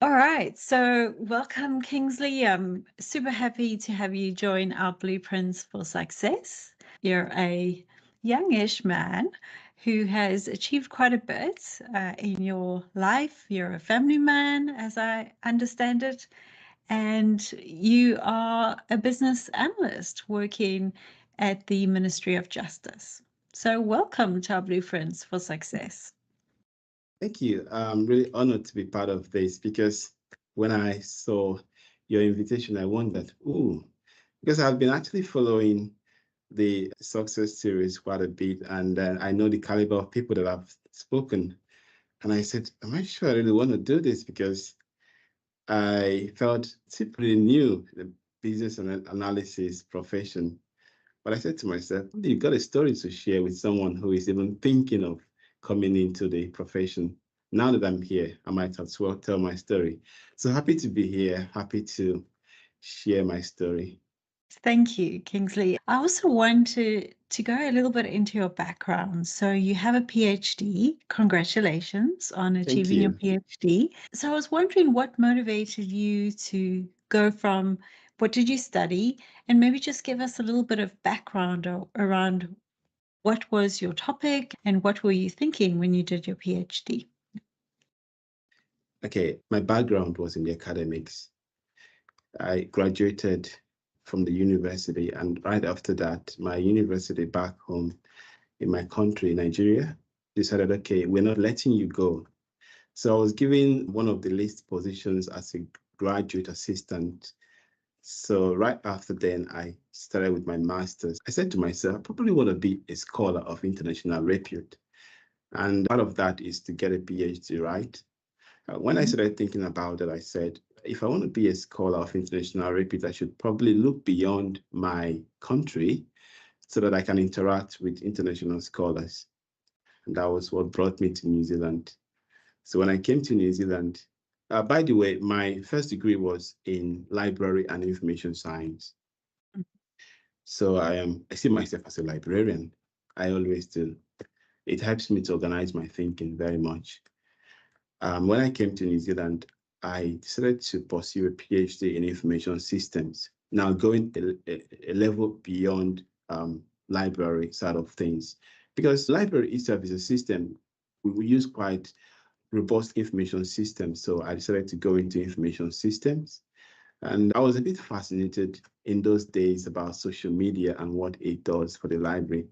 All right, so welcome, Kingsley. I'm super happy to have you join our Blueprints for Success. You're a youngish man who has achieved quite a bit in your life. You're a family man, as I understand it, and you are a business analyst working at the Ministry of Justice. So, welcome to our Blueprints for Success. Thank you. I'm really honored to be part of this because when I saw your invitation, I wondered, because I've been actually following the success series quite a bit, and I know the caliber of people that have spoken. And I said, am I sure I really want to do this? Because I felt it's pretty new, the business and analysis profession. But I said to myself, you've got a story to share with someone who is even thinking of coming into the profession. Now that I'm here, I might as well tell my story. So happy to be here, happy to share my story. Thank you, Kingsley. I also want to go a little bit into your background. So you have a PhD. Congratulations on Thank achieving your you. PhD. So I was wondering what motivated you to go from what did you study, and maybe just give us a little bit of background around what was your topic and what were you thinking when you did your PhD? Okay, my background was in the academics. I graduated from the university, and right after that, my university back home in my country, Nigeria, decided, okay, we're not letting you go. So I was given one of the least positions as a graduate assistant. So right after then, I started with my master's. I said to myself, I probably want to be a scholar of international repute. And part of that is to get a PhD, right? When I started thinking about it, I said, if I want to be a scholar of international repute, I should probably look beyond my country so that I can interact with international scholars. And that was what brought me to New Zealand. So when I came to New Zealand, by the way, my first degree was in library and information science. So I see myself as a librarian. I always do. It helps me to organize my thinking very much. When I came to New Zealand, I decided to pursue a PhD in information systems. Now going a level beyond library side of things, because library itself is a system. We use quite robust information systems. So I decided to go into information systems. And I was a bit fascinated in those days about social media and what it does for the library.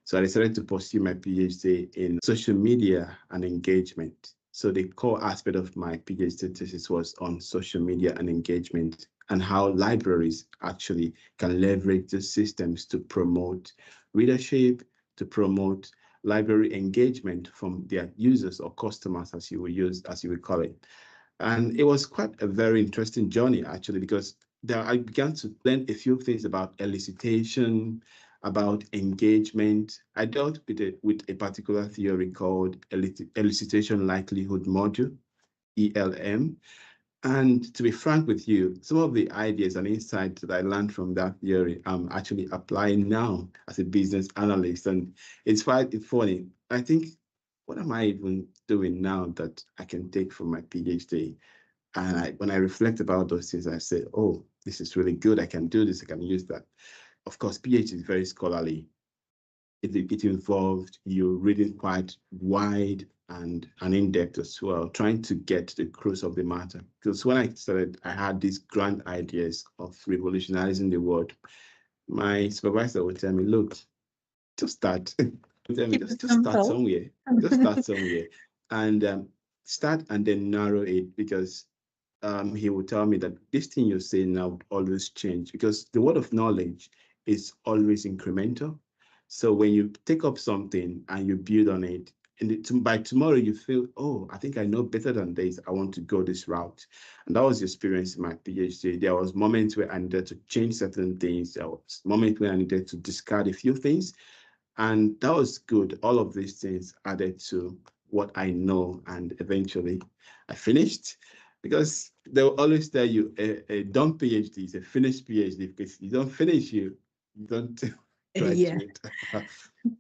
So I decided to pursue my PhD in social media and engagement. So the core aspect of my PhD thesis was on social media and engagement and how libraries actually can leverage the systems to promote readership, to promote library engagement from their users or customers, as you would call it. And it was quite a very interesting journey, actually, because there I began to learn a few things about elicitation, about engagement. I dealt with a particular theory called elicitation likelihood module, ELM. And to be frank with you, some of the ideas and insights that I learned from that theory, I'm actually applying now as a business analyst. And it's quite funny. I think, what am I even doing now that I can take from my PhD? And when I reflect about those things, I say, oh, this is really good. I can do this. I can use that. Of course, PhD is very scholarly. It involved you reading quite wide and in-depth as well, trying to get to the crux of the matter. Because when I started, I had these grand ideas of revolutionizing the world. My supervisor would tell me, look, just start. Tell me, Keep it just start simple. somewhere. Just start somewhere. And start and then narrow it, because he would tell me that this thing you're saying now would always change, because the word of knowledge is always incremental. So when you take up something and you build on it, and by tomorrow you feel, oh, I think I know better than this. I want to go this route. And that was the experience in my PhD. There was moments where I needed to change certain things. There was moments where I needed to discard a few things. And that was good. All of these things added to what I know. And eventually I finished, because they'll always tell you a done PhD is a finished PhD, because you don't finish, you don't Yeah. graduate.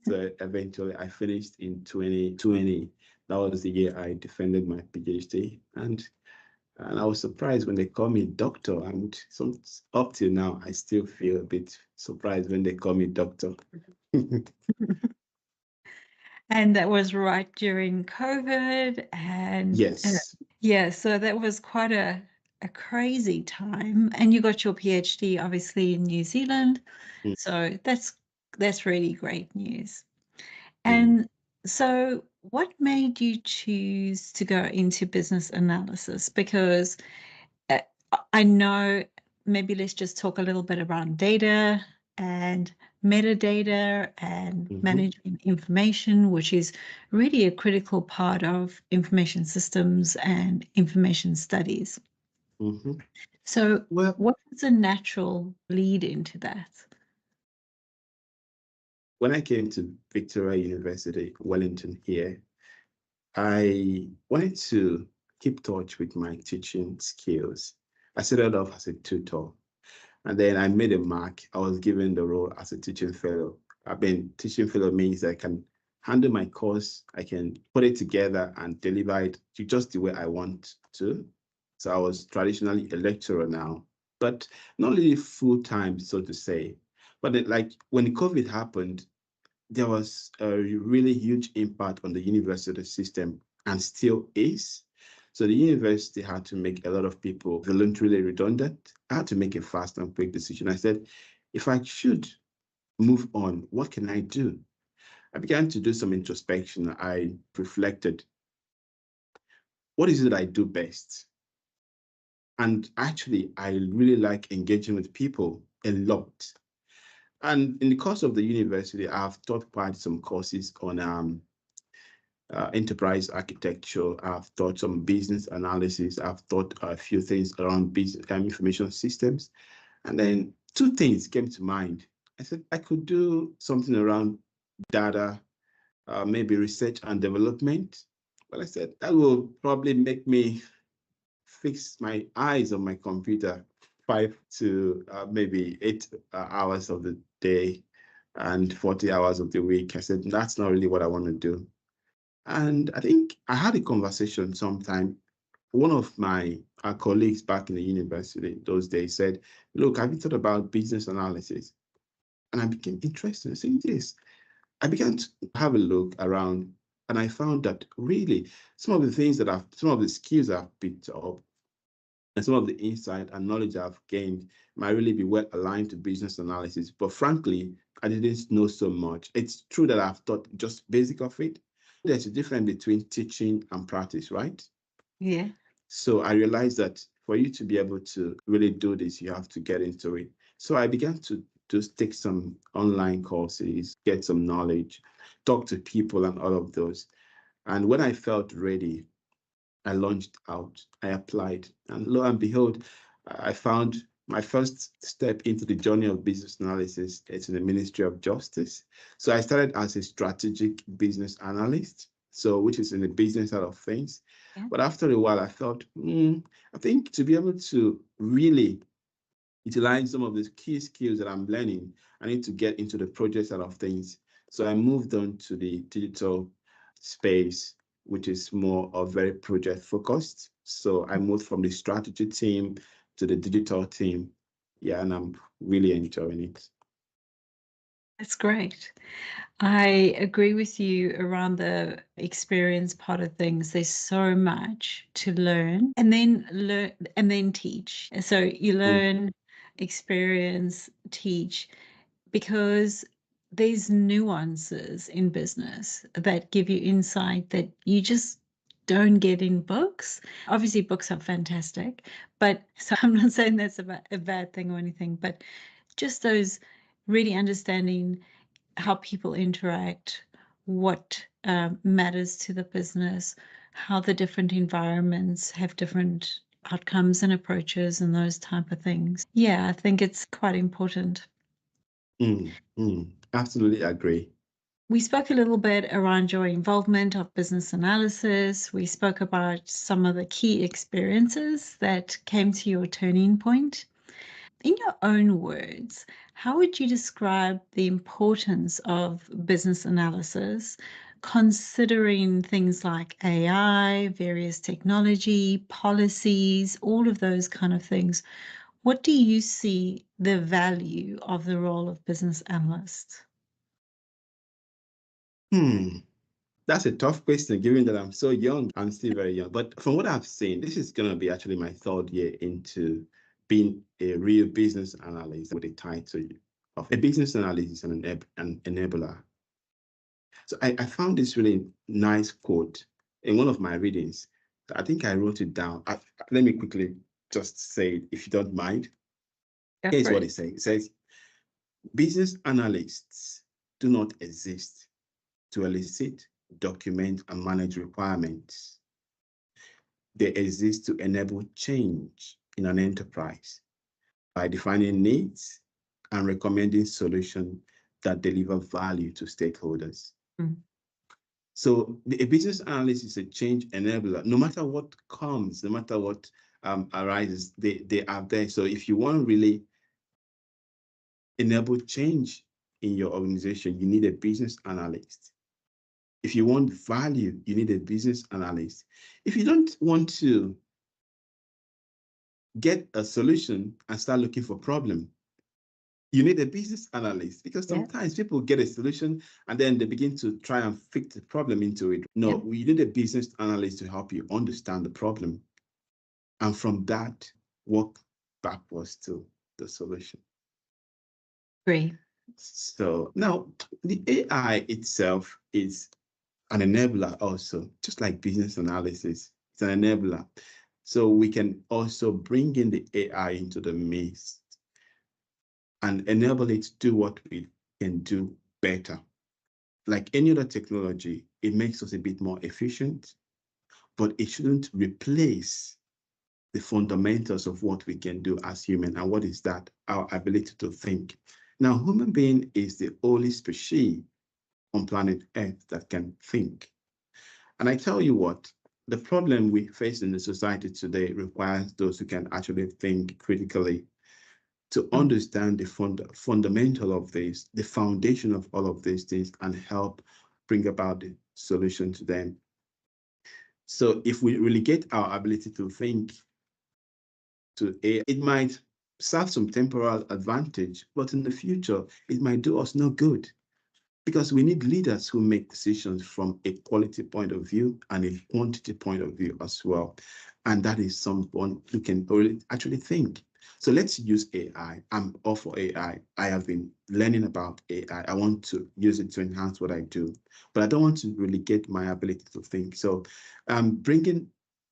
So eventually I finished in 2020. That was the year I defended my PhD. And And I was surprised when they call me doctor. And up till now, I still feel a bit surprised when they call me doctor. And that was right during COVID. And Yes. yeah, so that was quite a crazy time. And you got your PhD obviously in New Zealand. Mm, So that's really great news. mm, And so what made you choose to go into business analysis? Because uh, I know, maybe let's just talk a little bit around data and metadata and mhm, managing information, which is really a critical part of information systems and information studies. mhm. So Well, what is a natural lead into that? when I came to Victoria University, Wellington here, I wanted to keep touch with my teaching skills. I started off as a tutor, and then I made a mark. I was given the role as a teaching fellow. I've been teaching fellow means I can handle my course, I can put it together and deliver it to just the way I want to. So I was traditionally a lecturer now, but not really full time, so to say. But like when COVID happened, there was a really huge impact on the university system and still is. So the university had to make a lot of people voluntarily redundant. I had to make a fast and quick decision. I said, if I should move on, what can I do? I began to do some introspection. I reflected, what is it I do best? And actually, I really like engaging with people a lot. And in the course of the university, I've taught quite some courses on enterprise architecture. I've taught some business analysis. I've taught a few things around business information systems. And then two things came to mind. I said I could do something around data, maybe research and development. But I said that will probably make me fix my eyes on my computer 5 to maybe 8 hours of the day and 40 hours of the week. I said that's not really what I want to do. And I think I had a conversation sometime. One of my colleagues back in the university those days said, look, have you thought about business analysis? And I became interested in saying this. I began to have a look around and I found that really some of the skills I've picked up and some of the insight and knowledge I've gained might really be well aligned to business analysis. But frankly, I didn't know so much. It's true that I've taught just basic of it. There's a difference between teaching and practice, right? Yeah. So I realized that for you to be able to really do this, you have to get into it. So I began to just take some online courses, get some knowledge, talk to people and all of those. And when I felt ready, I launched out, I applied, and lo and behold, I found my first step into the journey of business analysis. It's in the Ministry of Justice. So I started as a strategic business analyst, so which is in the business side of things. Yeah. But after a while, I felt, I think to be able to really utilize some of the key skills that I'm learning, I need to get into the project side of things. So I moved on to the digital space, which is more of very project focused. So I moved from the strategy team to the digital team. Yeah, and I'm really enjoying it. That's great. I agree with you around the experience part of things. There's so much to learn and then teach. So you Mm, learn, experience, teach, because there's nuances in business that give you insight that you just don't get in books. Obviously, books are fantastic, but so I'm not saying that's a bad thing or anything, but just those really understanding how people interact, what matters to the business, how the different environments have different outcomes and approaches and those type of things. Yeah, I think it's quite important. absolutely agree. We spoke a little bit around your involvement of business analysis. We spoke about some of the key experiences that came to your turning point. In your own words, how would you describe the importance of business analysis considering things like AI, various technology, policies, all of those kind of things, what do you see the value of the role of business analyst? That's a tough question, given that I'm so young. I'm still very young. But from what I've seen, this is going to be actually my third year into being a real business analyst with a title of a business analyst is an enabler. So I found this really nice quote in one of my readings. I think I wrote it down. Let me quickly just say it, if you don't mind. Here's what it says. It says, business analysts do not exist to elicit, document, and manage requirements. They exist to enable change in an enterprise by defining needs and recommending solutions that deliver value to stakeholders. So a business analyst is a change enabler. No matter what comes, no matter what arises, they are there. So if you want to really enable change in your organization, you need a business analyst. If you want value, you need a business analyst. If you don't want to get a solution and start looking for problem, you need a business analyst, because sometimes people get a solution and then they begin to try and fit the problem into it. No, you need a business analyst to help you understand the problem. And from that, work backwards to the solution. Great. So now the AI itself is an enabler also, just like business analysis. It's an enabler. So we can also bring in the AI into the mix and enable it to do what we can do better. Like any other technology, it makes us a bit more efficient, but it shouldn't replace the fundamentals of what we can do as human. And what is that? Our ability to think. Now, human being is the only species on planet Earth that can think. And I tell you what, the problem we face in the society today requires those who can actually think critically, to understand the fundamental of this, the foundation of all of these things, and help bring about the solution to them. So if we really get our ability to think to AI, it might serve some temporal advantage, but in the future, it might do us no good, because we need leaders who make decisions from a quality point of view and a quantity point of view as well. And that is someone who can actually think. So let's use AI. I'm all for AI. I have been learning about AI. I want to use it to enhance what I do, but I don't want to really get my ability to think. So bringing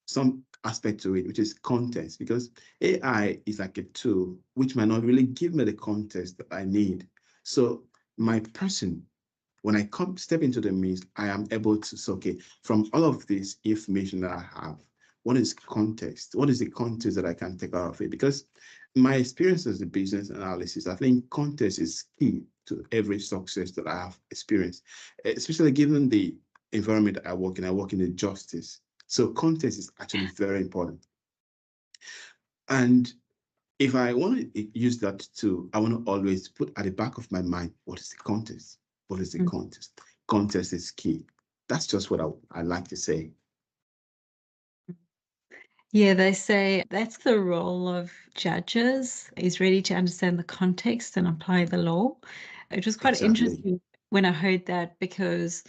some aspect to it, which is context, because AI is like a tool which might not really give me the context that I need. So my person, when I step into the mix, I am able to say, okay, from all of this information that I have, what is context? What is the context that I can take out of it? Because my experience as a business analyst, I think context is key to every success that I have experienced, especially given the environment that I work in. I work in the justice. So context is actually very important. And if I want to use that tool, I want to always put at the back of my mind, what is the context? What is the context? Context is key. That's just what I like to say. Yeah, they say that's the role of judges, is really to understand the context and apply the law. It was quite interesting when I heard that, because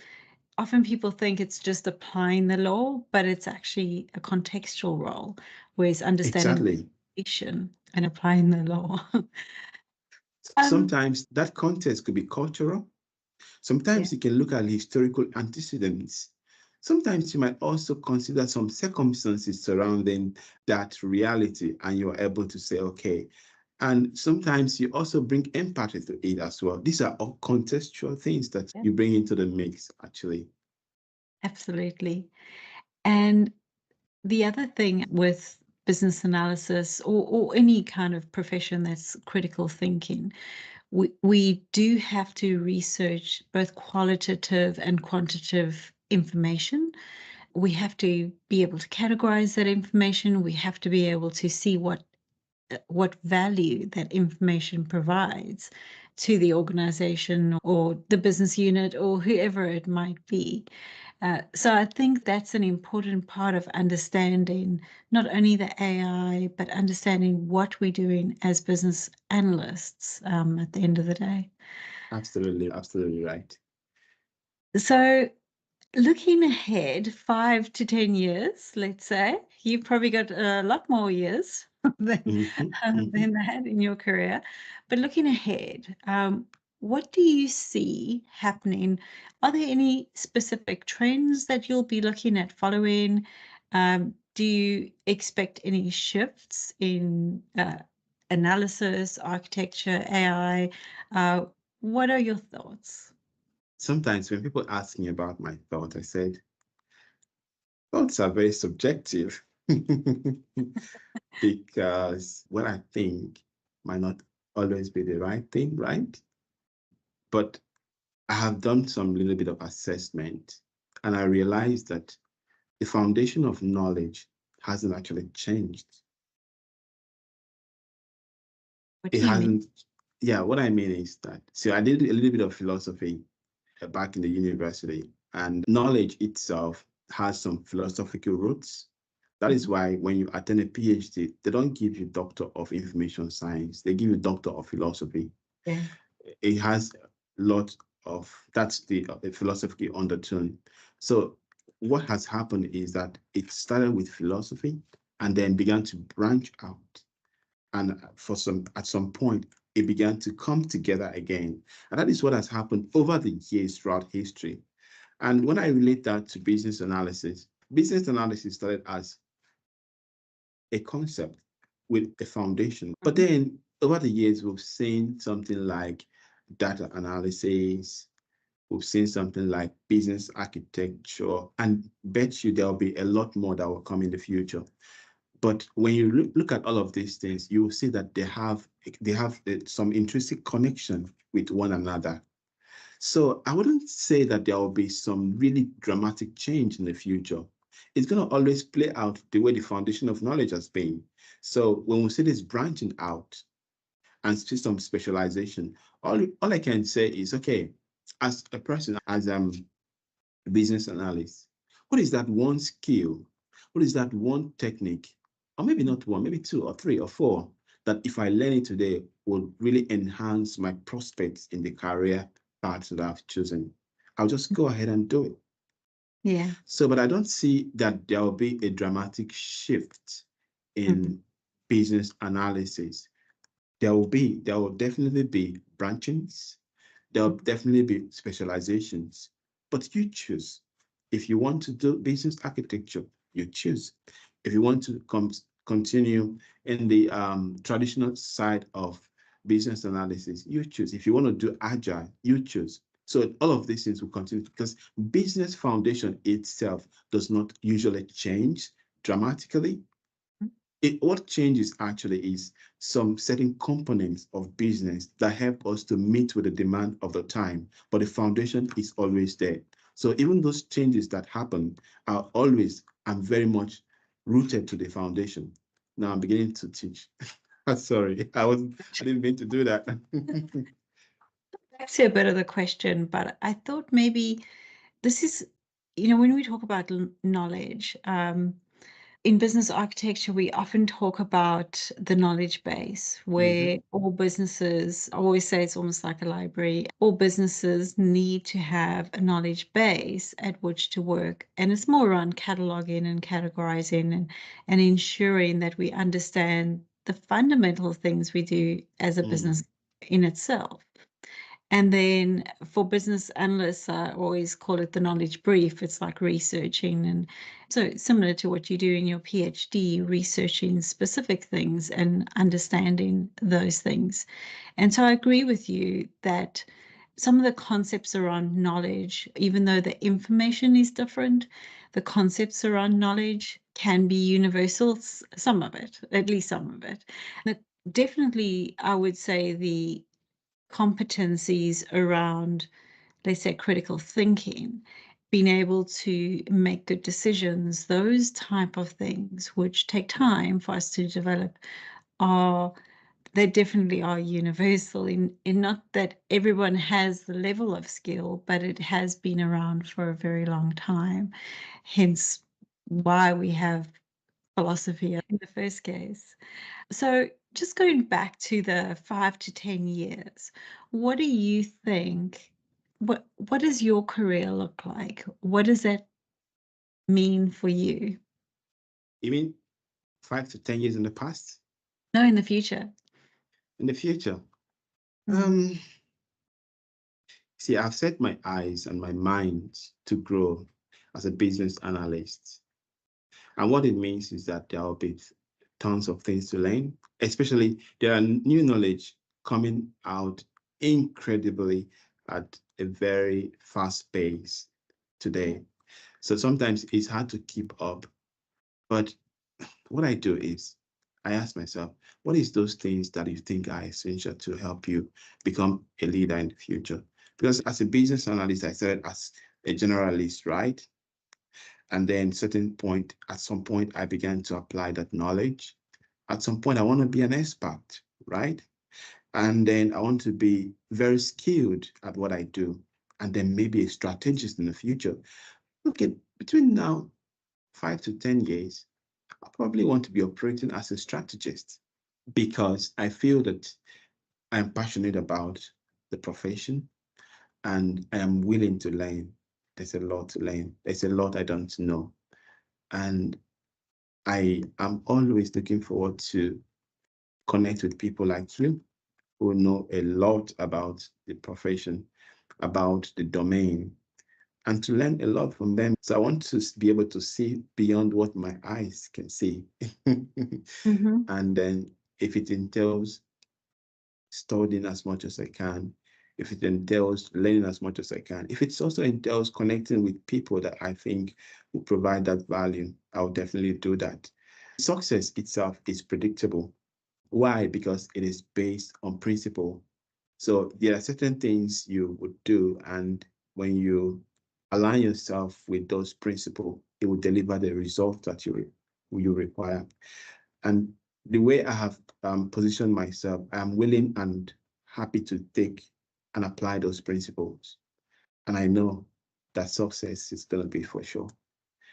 often people think it's just applying the law, but it's actually a contextual role, where it's understanding the situation and applying the law. Sometimes that context could be cultural. Sometimes you can look at historical antecedents. Sometimes you might also consider some circumstances surrounding that reality, and you're able to say, okay. And sometimes you also bring empathy to it as well. These are all contextual things that you bring into the mix, actually. Absolutely. And the other thing with business analysis, or any kind of profession that's critical thinking, we do have to research both qualitative and quantitative information. We have to be able to categorize that information. We have to be able to see what what value that information provides to the organization or the business unit or whoever it might be. So I think that's an important part of understanding not only the AI, but understanding what we're doing as business analysts at the end of the day. Absolutely, absolutely right. So looking ahead 5 to 10 years, let's say, you've probably got a lot more years than that in your career. But looking ahead, what do you see happening? Are there any specific trends that you'll be looking at following? Do you expect any shifts in analysis, architecture, AI? What are your thoughts? Sometimes when people ask me about my thought, I said, thoughts are very subjective because what I think might not always be the right thing, right? But I have done some little bit of assessment and I realized that the foundation of knowledge hasn't actually changed. What It do you mean? hasn't. Yeah, what I mean is that, so I did a little bit of philosophy back in the university, and knowledge itself has some philosophical roots. That is why when you attend a PhD, they don't give you Doctor of Information Science, they give you Doctor of Philosophy. Yeah. It has a lot of, that's the philosophy undertone. So what has happened is that it started with philosophy and then began to branch out. And at some point, it began to come together again. And that is what has happened over the years throughout history. And when I relate that to business analysis started as a concept with a foundation. But then over the years, we've seen something like data analysis, we've seen something like business architecture, and bet you there'll be a lot more that will come in the future. But when you look at all of these things, you will see that they have some intrinsic connection with one another. So I wouldn't say that there will be some really dramatic change in the future. It's going to always play out the way the foundation of knowledge has been. So when we see this branching out and see some specialization, all I can say is, okay, as a person, as a business analyst, what is that one skill? What is that one technique? Or maybe not one, maybe two or three or four, that if I learn it today would really enhance my prospects in the career path that I've chosen. I'll just go ahead and do it. Yeah. So, but I don't see that there will be a dramatic shift in business analysis. There will definitely be branchings. There will definitely be specializations, but you choose. If you want to do business architecture, you choose. If you want to continue in the traditional side of business analysis, you choose. If you want to do agile, you choose. So all of these things will continue because business foundation itself does not usually change dramatically. What changes actually is some certain components of business that help us to meet with the demand of the time, but the foundation is always there. So even those changes that happen are always and very much rooted to the foundation. Now I'm beginning to teach. Sorry, I didn't mean to do that. Back to a bit of the question, but I thought maybe this is, when we talk about knowledge, in business architecture, we often talk about the knowledge base, where all businesses, I always say it's almost like a library, all businesses need to have a knowledge base at which to work. And it's more around cataloging and categorizing and ensuring that we understand the fundamental things we do as a business in itself. And then for business analysts, I always call it the knowledge brief. It's like researching. And so similar to what you do in your PhD, researching specific things and understanding those things. And so I agree with you that some of the concepts around knowledge, even though the information is different, the concepts around knowledge can be universal, some of it, at least some of it. But definitely, I would say the competencies around, let's say, critical thinking, being able to make good decisions, those type of things, which take time for us to develop, are, they definitely are universal in not that everyone has the level of skill, but it has been around for a very long time, hence why we have philosophy in the first case. So just going back to the 5 to 10 years, what do you think, what does your career look like? What does that mean for you? You mean 5 to 10 years in the past? No, in the future. In the future? Mm. See, I've set my eyes and my mind to grow as a business analyst. And what it means is that there will be tons of things to learn, especially there are new knowledge coming out incredibly at a very fast pace today. So sometimes it's hard to keep up. But what I do is I ask myself, what is those things that you think are essential to help you become a leader in the future? Because as a business analyst, I started as a generalist, right? And then at some point, I began to apply that knowledge. At some point, I want to be an expert, right? And then I want to be very skilled at what I do, and then maybe a strategist in the future. Look at between now, 5 to 10 years, I probably want to be operating as a strategist because I feel that I'm passionate about the profession and I am willing to learn. There's a lot to learn. There's a lot I don't know. And I am always looking forward to connect with people like you who know a lot about the profession, about the domain, and to learn a lot from them. So I want to be able to see beyond what my eyes can see. Mm-hmm. And then if it entails studying as much as I can, if it entails learning as much as I can, if it also entails connecting with people that I think will provide that value, I'll definitely do that. Success itself is predictable. Why? Because it is based on principle. So there are certain things you would do, and when you align yourself with those principles, it will deliver the result that you require. And the way I have positioned myself, I am willing and happy to take and apply those principles. And I know that success is going to be for sure.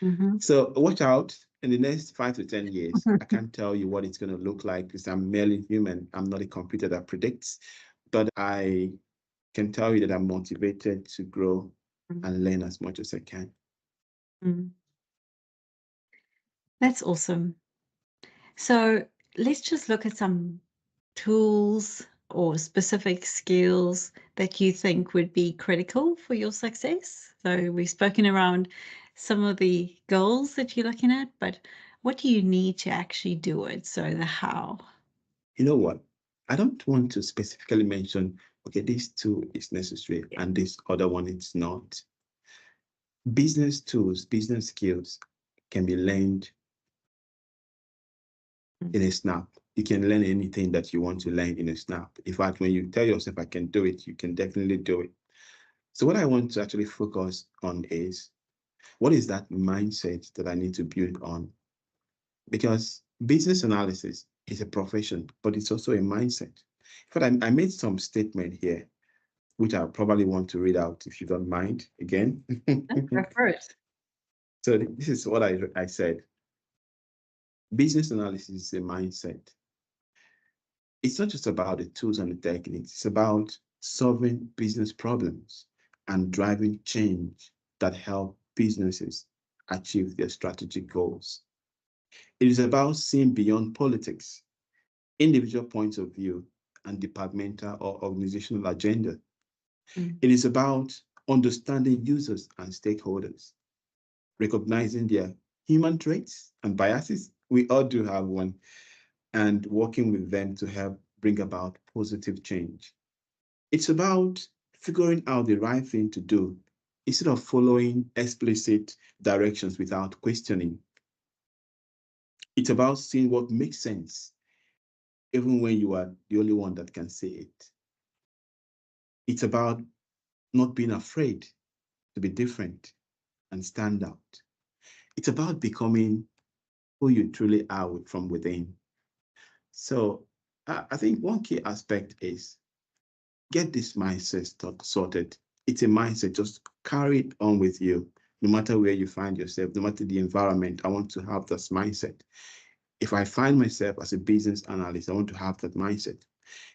Mm-hmm. So watch out in the next 5 to 10 years. I can't tell you what it's going to look like because I'm merely human. I'm not a computer that predicts, but I can tell you that I'm motivated to grow and learn as much as I can. Mm. That's awesome. So let's just look at some tools or specific skills that you think would be critical for your success. So we've spoken around some of the goals that you're looking at, but what do you need to actually do it? So the how. You know what? I don't want to specifically mention, okay, this tool is necessary and this other one is not. Business tools, business skills can be learned in a snap. You can learn anything that you want to learn in a snap. In fact, when you tell yourself, I can do it, you can definitely do it. So what I want to actually focus on is, what is that mindset that I need to build on? Because business analysis is a profession, but it's also a mindset. In fact, I made some statement here, which I probably want to read out if you don't mind again. Go for it. So this is what I said. Business analysis is a mindset. It's not just about the tools and the techniques. It's about solving business problems and driving change that help businesses achieve their strategic goals. It is about seeing beyond politics, individual points of view, and departmental or organizational agenda. It is about understanding users and stakeholders, recognizing their human traits and biases. We all do have one, and working with them to help bring about positive change. It's about figuring out the right thing to do instead of following explicit directions without questioning. It's about seeing what makes sense, even when you are the only one that can see it. It's about not being afraid to be different and stand out. It's about becoming who you truly are from within. So I think one key aspect is get this mindset sorted. It's a mindset, just carry it on with you, no matter where you find yourself, no matter the environment. I want to have this mindset. If I find myself as a business analyst, I want to have that mindset.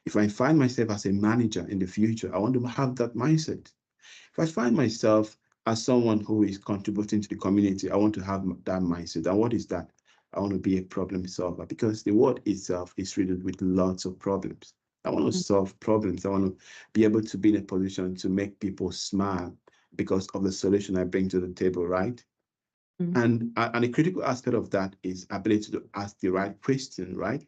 If I find myself as a manager in the future, I want to have that mindset. If I find myself as someone who is contributing to the community, I want to have that mindset. And what is that? I want to be a problem solver, because the world itself is riddled with lots of problems. I want to solve problems. I want to be able to be in a position to make people smile because of the solution I bring to the table, right? And a critical aspect of that is ability to ask the right question, right?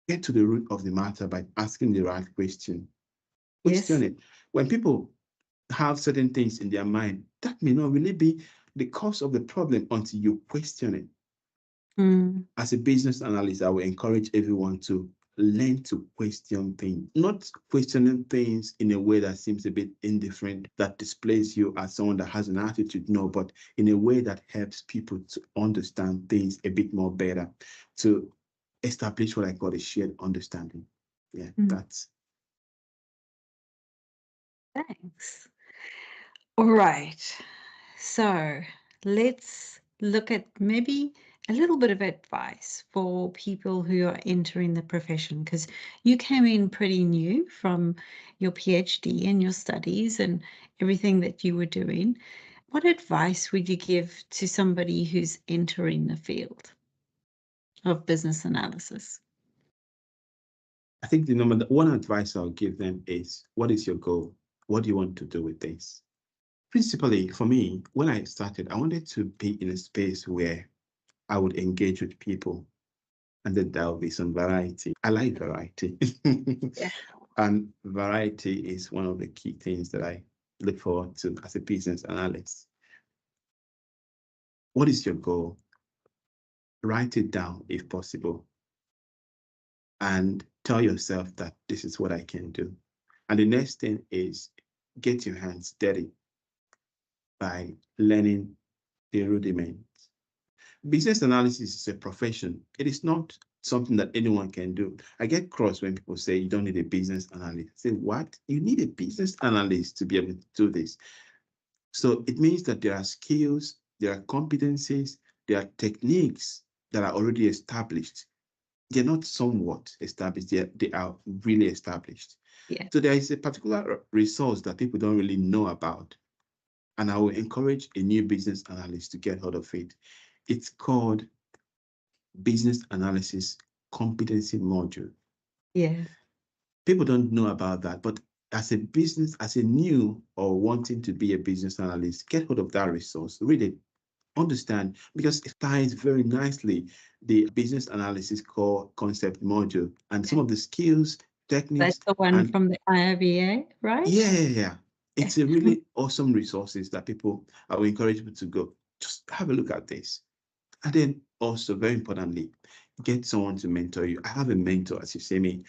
Get to the root of the matter by asking the right question. Question it. When people have certain things in their mind, that may not really be the cause of the problem until you question it. As a business analyst, I will encourage everyone to learn to question things, not questioning things in a way that seems a bit indifferent, that displays you as someone that has an attitude, no, but in a way that helps people to understand things a bit more better, to establish what I call a shared understanding. Yeah, that's. Thanks. All right. So let's look at maybe a little bit of advice for people who are entering the profession, because you came in pretty new from your PhD and your studies and everything that you were doing. What advice would you give to somebody who's entering the field of business analysis? I think the number one advice I'll give them is, what is your goal? What do you want to do with this? Principally, for me, when I started, I wanted to be in a space where I would engage with people, and then there will be some variety. I like variety. Yeah. And variety is one of the key things that I look forward to as a business analyst. What is your goal? Write it down if possible, and tell yourself that this is what I can do. And the next thing is get your hands dirty by learning the rudiments. Business analysis is a profession. It is not something that anyone can do. I get cross when people say you don't need a business analyst. I say, what? You need a business analyst to be able to do this. So it means that there are skills, there are competencies, there are techniques that are already established. They're not somewhat established, they are really established. Yeah. So there is a particular resource that people don't really know about. And I will encourage a new business analyst to get hold of it. It's called Business Analysis Competency Module. Yeah. People don't know about that, but as a business, as a new or wanting to be a business analyst, get hold of that resource, read it, understand, because it ties very nicely the business analysis core concept module and some of the skills, techniques. That's the one and from the IIBA, right? yeah. It's a really awesome resources that I will encourage people to go. Just have a look at this. And then also, very importantly, get someone to mentor you. I have a mentor, as you see me.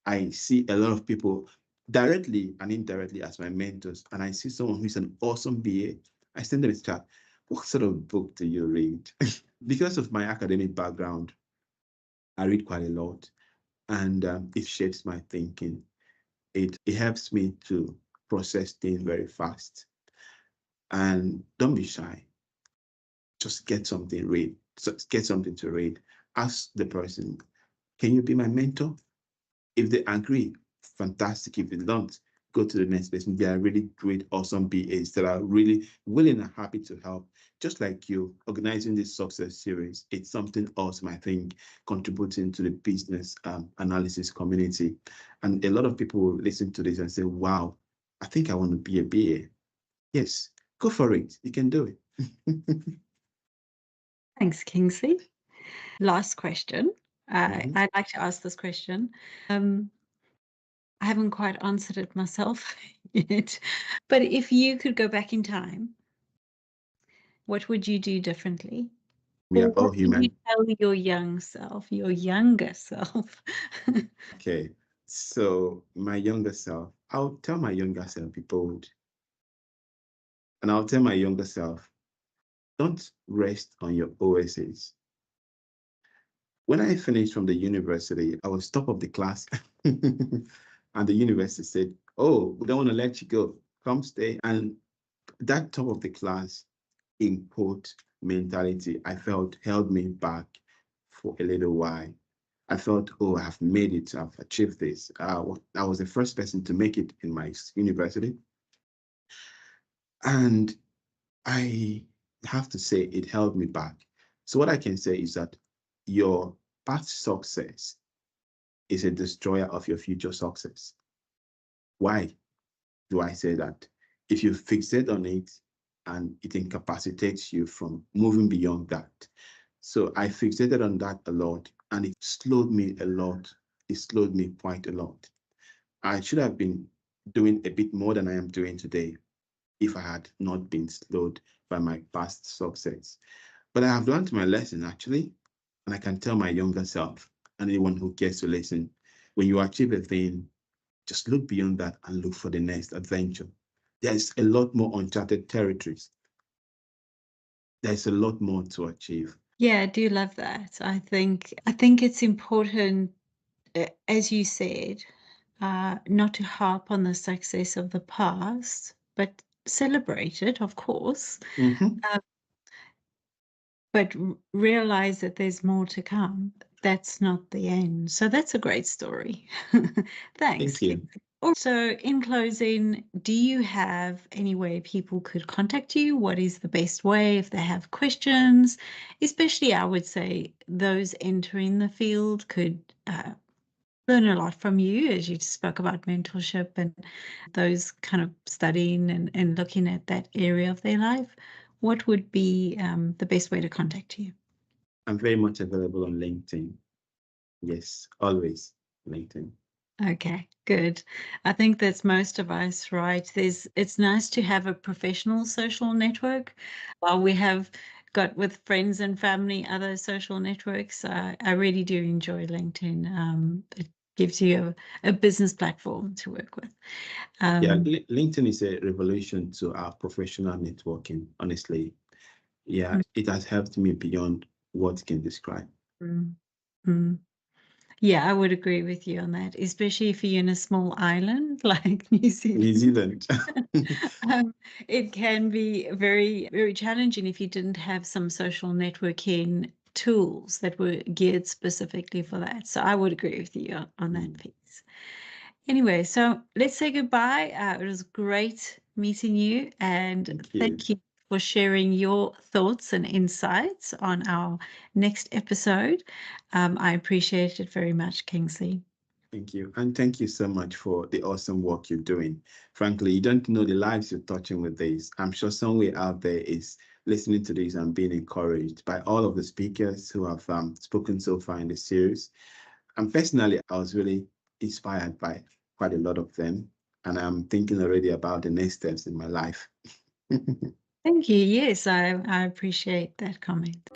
I see a lot of people directly and indirectly as my mentors. And I see someone who's an awesome BA. I send them a chat. What sort of book do you read? Because of my academic background, I read quite a lot. And it shapes my thinking. It helps me to process things very fast. And don't be shy. Just get something, read. Just get something to read. Ask the person, can you be my mentor? If they agree, fantastic. If they don't, go to the next person. They are really great, awesome BAs that are really willing and happy to help. Just like you, organizing this success series, it's something awesome, I think, contributing to the business analysis community. And a lot of people will listen to this and say, wow, I think I want to be a BA. Yes, go for it. You can do it. Thanks, Kingsley. Last question. I'd like to ask this question. I haven't quite answered it myself yet, but if you could go back in time, what would you do differently? We are Or all what would you human. tell your young self, your younger self? Okay, so my younger self, I'll tell my younger self, be bold. And I'll tell my younger self, don't rest on your OSs. When I finished from the university, I was top of the class. And the university said, "Oh, we don't want to let you go. Come stay." And that top of the class import mentality, I felt, held me back for a little while. I felt, oh, I have made it. I've achieved this. I was the first person to make it in my university. And I have to say it held me back. So what I can say is that your past success is a destroyer of your future success. Why do I say that? If you fixate on it and it incapacitates you from moving beyond that. So I fixated on that a lot, and it slowed me a lot. It slowed me quite a lot. I should have been doing a bit more than I am doing today if I had not been slowed by my past success. But I have learned my lesson, actually, and I can tell my younger self and anyone who cares to listen, when you achieve a thing, just look beyond that and look for the next adventure. There's a lot more uncharted territories. There's a lot more to achieve. Yeah, I do love that. I think it's important, as you said, not to harp on the success of the past, but celebrate it, of course, but realize that there's more to come. That's not the end. So that's a great story. Thanks, Thank you. Kim. So in closing, do you have any way people could contact you? What is the best way if they have questions? Especially, I would say, those entering the field could learn a lot from you, as you spoke about mentorship and those kind of studying and looking at that area of their life. What would be the best way to contact you? I'm very much available on LinkedIn. Yes, always LinkedIn. Okay, good. I think that's most of us, right? It's nice to have a professional social network. While we have got with friends and family other social networks, I really do enjoy LinkedIn. It gives you a business platform to work with. Yeah, LinkedIn is a revolution to our professional networking, honestly. Yeah, it has helped me beyond words can describe. Yeah, I would agree with you on that, especially if you're in a small island like New Zealand. New Zealand. It can be very, very challenging if you didn't have some social networking tools that were geared specifically for that. So I would agree with you on that piece. Anyway, so let's say goodbye. It was great meeting you, and thank you for sharing your thoughts and insights on our next episode. I appreciate it very much, Kingsley. Thank you. And thank you so much for the awesome work you're doing. Frankly, you don't know the lives you're touching with this. I'm sure somewhere out there is listening to this and being encouraged by all of the speakers who have spoken so far in the series. And personally, I was really inspired by quite a lot of them. And I'm thinking already about the next steps in my life. Thank you. Yes, I appreciate that comment.